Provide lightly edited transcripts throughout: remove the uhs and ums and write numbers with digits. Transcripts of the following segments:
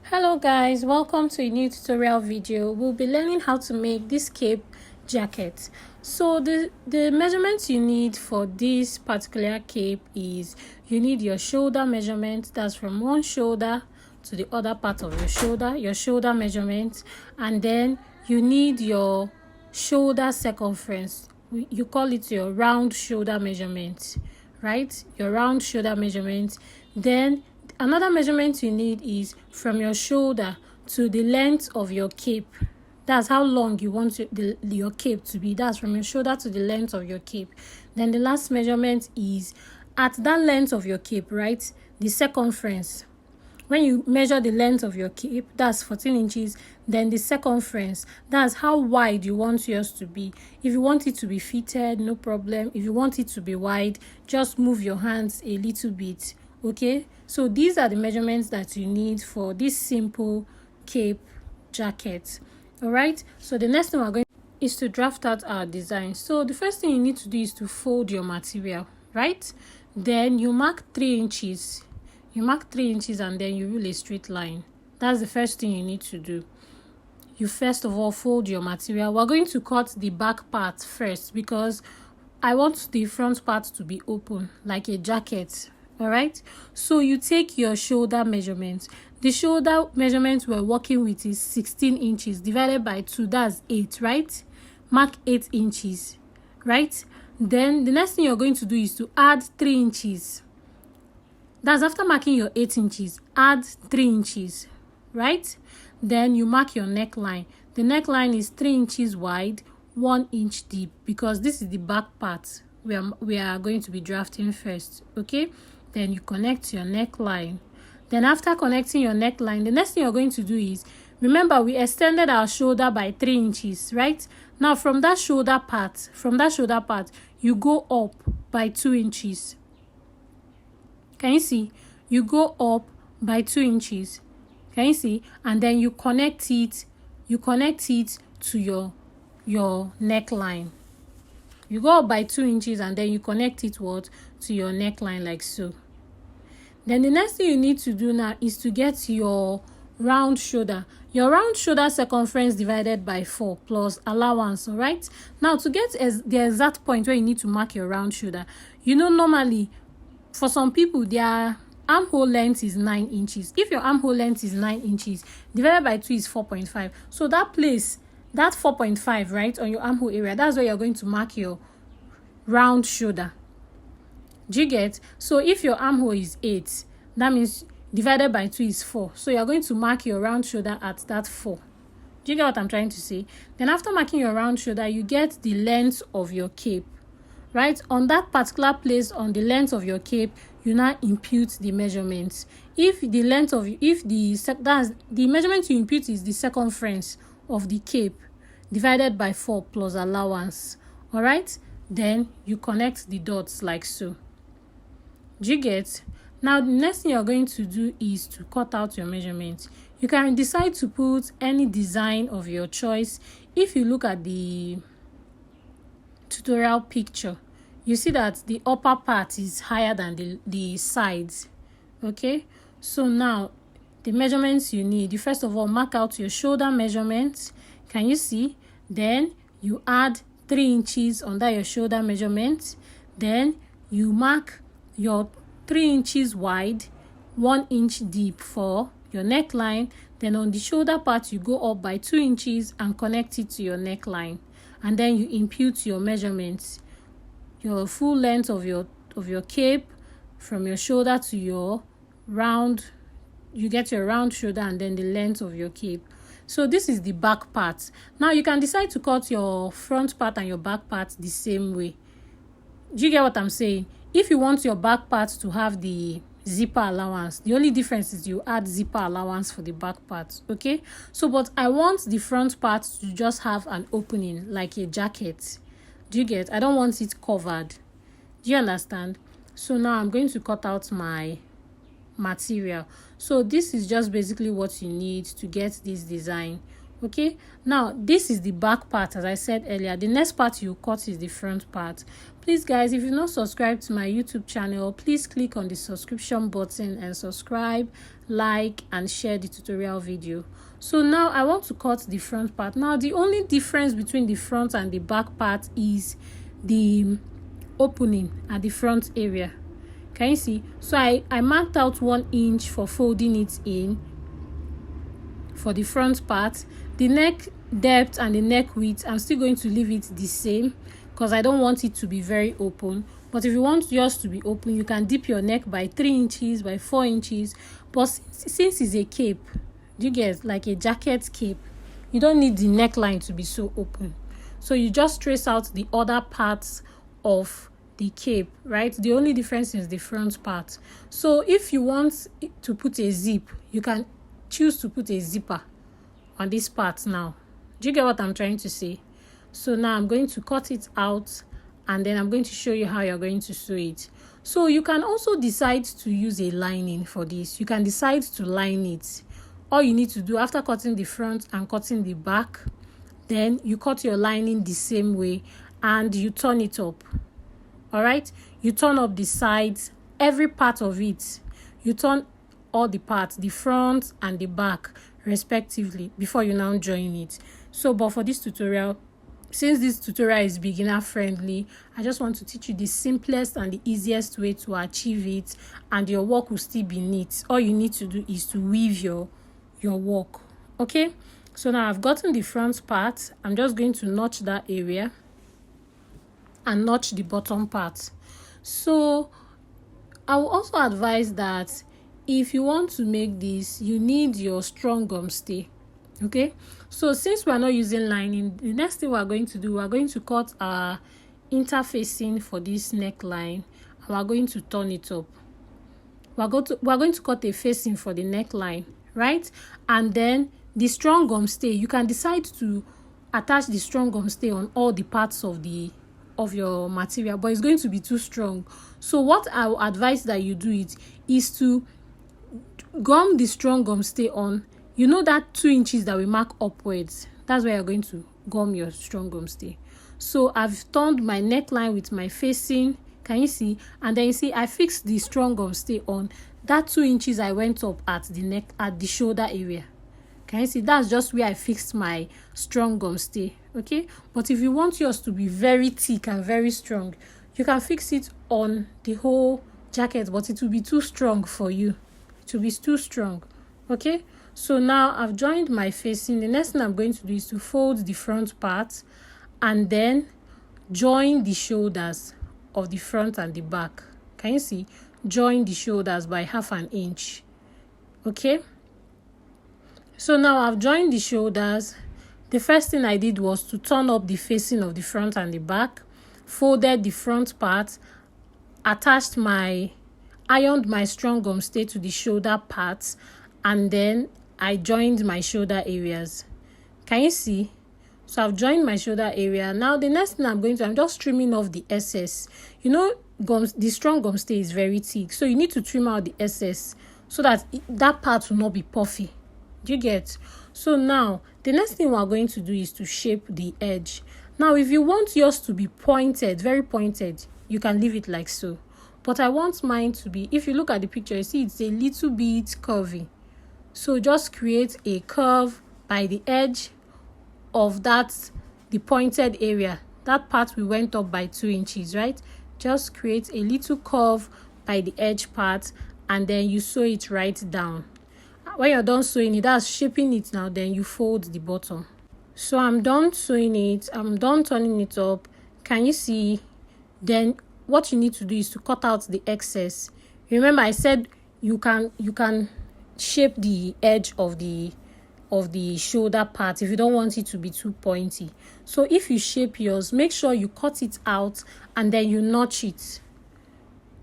Hello guys, welcome to a new tutorial video. We'll be learning how to make this cape jacket. So the measurements you need for this particular cape is you need your shoulder measurement, that's from one shoulder to the other part of your shoulder measurement, and then you need your shoulder circumference. You call it your round shoulder measurement, right? Your round shoulder measurement. Then another measurement you need is from your shoulder to the length of your cape. That's how long you want your cape to be. That's from your shoulder to the length of your cape. Then the last measurement is at that length of your cape, right? The circumference. When you measure the length of your cape, that's 14 inches. Then the circumference, that's how wide you want yours to be. If you want it to be fitted, no problem. If you want it to be wide, just move your hands a little bit. Okay, so these are the measurements that you need for this simple cape jacket. All right, so the next thing we're going is to draft out our design. So the first thing you need to do is to fold your material, right? Then you mark 3 inches. You mark 3 inches and then you rule a straight line. That's the first thing you need to do. You first of all fold your material. We're going to cut the back part first because I want the front part to be open like a jacket. All right, so you take your shoulder measurement. The shoulder measurement we're working with is 16 inches divided by 2, that's 8, right? Mark 8 inches, right? Then the next thing you're going to do is to add 3 inches. That's after marking your 8 inches, add 3 inches, right? Then you mark your neckline. The neckline is 3 inches wide, 1 inch deep, because this is the back part we are going to be drafting first, okay? Then you connect your neckline. Then after connecting your neckline, the next thing you're going to do is, remember we extended our shoulder by 3 inches, right? Now from that shoulder part, you go up by 2 inches. Can you see? You go up by 2 inches. Can you see? And then you connect it to your neckline. You go up by 2 inches and then you connect it to your neckline like so. Then the next thing you need to do now is to get your round shoulder. Your round shoulder circumference divided by 4 plus allowance, all right? Now to get the exact point where you need to mark your round shoulder, you know normally for some people their armhole length is 9 inches. If your armhole length is 9 inches, divided by 2 is 4.5. So that place, that 4.5, right, on your armhole area, that's where you're going to mark your round shoulder. Do you get? So if your armhole is 8, that means divided by 2 is 4. So you're going to mark your round shoulder at that 4. Do you get what I'm trying to say? Then after marking your round shoulder, you get the length of your cape, right? On that particular place on the length of your cape, you now impute the measurements. If the measurement you impute is the circumference of the cape divided by 4 plus allowance, all right, then you connect the dots like so. Do you get? Now the next thing you're going to do is to cut out your measurements. You can decide to put any design of your choice. If you look at the tutorial picture, you see that the upper part is higher than the sides. Okay, so now the measurements you need, you first of all mark out your shoulder measurements. Can you see? Then you add 3 inches under your shoulder measurement. Then you mark your 3 inches wide, 1 inch deep for your neckline. Then on the shoulder part, you go up by 2 inches and connect it to your neckline. And then you impute your measurements, your full length of your cape from your shoulder to your round. You get your round shoulder and then the length of your cape. So this is the back part. Now you can decide to cut your front part and your back part the same way. Do you get what I'm saying? If you want your back part to have the zipper allowance, the only difference is you add zipper allowance for the back part, okay? So but I want the front part to just have an opening like a jacket. Do you get? I don't want it covered. Do you understand? So now I'm going to cut out my material. So this is just basically what you need to get this design Okay, now this is the back part. As I said earlier, the next part you cut is the front part. Please guys, if you're not subscribed to my YouTube channel, please click on the subscription button and subscribe, like and share the tutorial video. So now I want to cut the front part. Now the only difference between the front and the back part is the opening at the front area. Can you see? So I marked out 1 inch for folding it in for the front part. The neck depth and the neck width, I'm still going to leave it the same because I don't want it to be very open. But if you want yours to be open, you can dip your neck by 3 inches, by 4 inches. But since it's a cape, you get like a jacket cape, you don't need the neckline to be so open. So you just trace out the other parts of the cape, right? The only difference is the front part. So if you want to put a zip, you can choose to put a zipper on this part. Now do you get what I'm trying to say? So now I'm going to cut it out and then I'm going to show you how you're going to sew it. So you can also decide to use a lining for this. You can decide to line it. All you need to do after cutting the front and cutting the back, then you cut your lining the same way and you turn it up. All right, you turn up the sides, every part of it. You turn all the parts, the front and the back respectively, before you now join it. So but for this tutorial, since this tutorial is beginner friendly, I just want to teach you the simplest and the easiest way to achieve it, and your work will still be neat. All you need to do is to weave your work. Okay, so now I've gotten the front part. I'm just going to notch that area and notch the bottom part. So I will also advise that if you want to make this, you need your strong gum stay. Okay, so since we are not using lining, the next thing we are going to do, we are going to cut our interfacing for this neckline and we are going to turn it up. We are going to cut a facing for the neckline, right? And then the strong gum stay, you can decide to attach the strong gum stay on all the parts of your material, but it's going to be too strong. So what I will advise that you do it is to gum the strong gum stay on. You know that 2 inches that we mark upwards, that's where you're going to gum your strong gum stay. So I've turned my neckline with my facing, can you see? And then you see I fixed the strong gum stay on that 2 inches I went up at the neck, at the shoulder area. Can you see? That's just where I fixed my strong gum stay. Okay, but if you want yours to be very thick and very strong, you can fix it on the whole jacket, but it will be too strong for you. It will be too strong. Okay, so now I've joined my facing. The next thing I'm going to do is to fold the front part and then join the shoulders of the front and the back. Can you see? Join the shoulders by 1/2 inch. Okay, so now I've joined the shoulders. The first thing I did was to turn up the facing of the front and the back, folded the front part, ironed my strong gum stay to the shoulder parts, and then I joined my shoulder areas. Can you see? So I've joined my shoulder area. Now the next thing I'm just trimming off the excess. You know, the strong gum stay is very thick, so you need to trim out the excess so that that part will not be puffy. Do you get? So now the next thing we're going to do is to shape the edge. Now if you want yours to be pointed, very pointed, you can leave it like so, but I want mine to be, if you look at the picture, you see it's a little bit curvy. So just create a curve by the edge of the pointed area, that part we went up by 2 inches, right? Just create a little curve by the edge part and then you sew it right down. When you're done sewing it, that's shaping it now, then you fold the bottom. So I'm done sewing it, I'm done turning it up. Can you see? Then what you need to do is to cut out the excess. Remember I said you can shape the edge of the shoulder part if you don't want it to be too pointy. So if you shape yours, make sure you cut it out and then you notch it.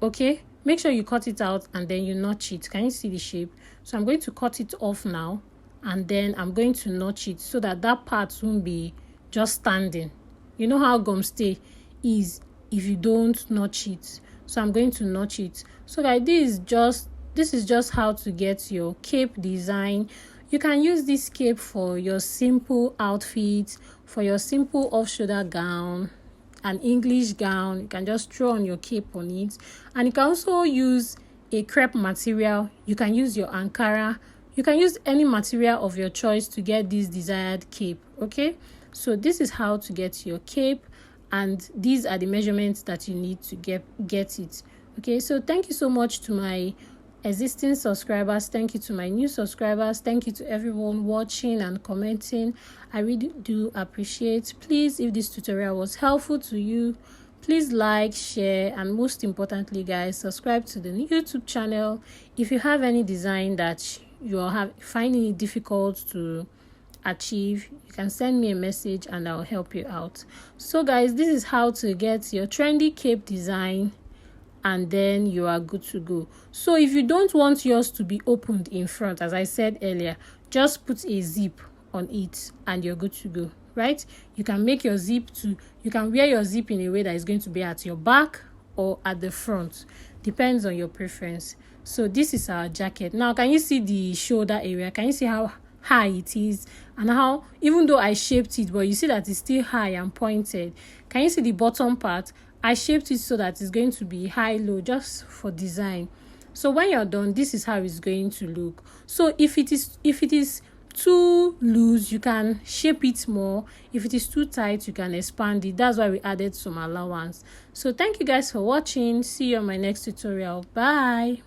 Okay, make sure you cut it out and then you notch it. Can you see the shape? So I'm going to cut it off now and then I'm going to notch it so that part won't be just standing. You know how gum stay is if you don't notch it. So I'm going to notch it. So like this is just how to get your cape design. You can use this cape for your simple outfits, for your simple off-shoulder gown, an English gown. You can just throw on your cape on it. And you can also use a crepe material. You can use your Ankara. You can use any material of your choice to get this desired cape. Okay, so this is how to get your cape, and these are the measurements that you need to get it. Okay, so thank you so much to my existing subscribers. Thank you to my new subscribers. Thank you to everyone watching and commenting. I really do appreciate. Please, if this tutorial was helpful to you, please like, share, and most importantly, guys, subscribe to the YouTube channel. If you have any design that you're finding it difficult to achieve, you can send me a message and I'll help you out. So guys, this is how to get your trendy cape design, and then you are good to go. So if you don't want yours to be opened in front, as I said earlier, just put a zip on it and you're good to go, right? You can make your zip you can wear your zip in a way that is going to be at your back or at the front, depends on your preference. So this is our jacket. Now, can you see the shoulder area? Can you see how high it is, and how, even though I shaped it, but you see that it's still high and pointed? Can you see the bottom part? I shaped it so that it's going to be high-low just for design. So when you're done, this is how it's going to look. So if it is too loose, you can shape it more. If it is too tight, you can expand it. That's why we added some allowance. So thank you guys for watching. See you on my next tutorial. Bye.